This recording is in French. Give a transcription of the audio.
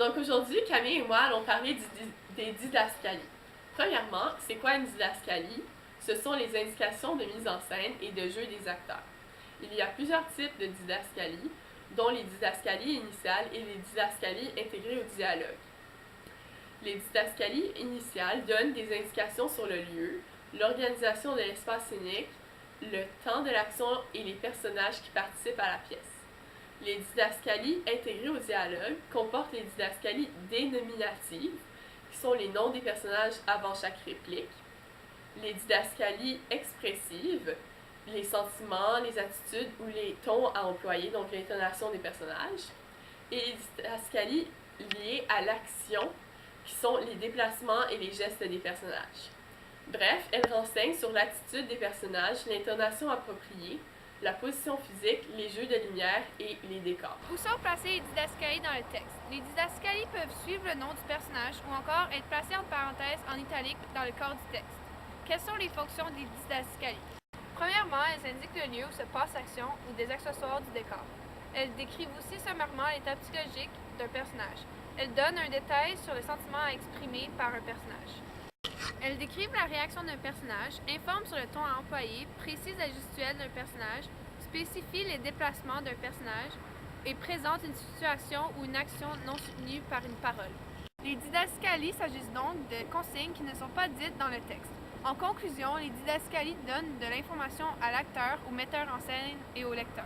Donc aujourd'hui, Camille et moi allons parler des didascalies. Premièrement, c'est quoi une didascalie? Ce sont les indications de mise en scène et de jeu des acteurs. Il y a plusieurs types de didascalies, dont les didascalies initiales et les didascalies intégrées au dialogue. Les didascalies initiales donnent des indications sur le lieu, l'organisation de l'espace scénique, le temps de l'action et les personnages qui participent à la pièce. Les didascalies intégrées au dialogue comportent les didascalies dénominatives, qui sont les noms des personnages avant chaque réplique, les didascalies expressives, les sentiments, les attitudes ou les tons à employer, donc l'intonation des personnages, et les didascalies liées à l'action, qui sont les déplacements et les gestes des personnages. Bref, elles renseignent sur l'attitude des personnages, l'intonation appropriée, la position physique, les jeux de lumière et les décors. Où sont placées les didascalies dans le texte? Les didascalies peuvent suivre le nom du personnage ou encore être placées en parenthèse en italique dans le corps du texte. Quelles sont les fonctions des didascalies? Premièrement, elles indiquent le lieu où se passe l'action ou des accessoires du décor. Elles décrivent aussi sommairement l'état psychologique d'un personnage. Elles donnent un détail sur le sentiment à exprimer par un personnage. Elles décrivent la réaction d'un personnage, informent sur le ton à employer, précisent la gestuelle d'un personnage, spécifient les déplacements d'un personnage et présentent une situation ou une action non soutenue par une parole. Les didascalies s'agissent donc de consignes qui ne sont pas dites dans le texte. En conclusion, les didascalies donnent de l'information à l'acteur, au metteur en scène et au lecteur.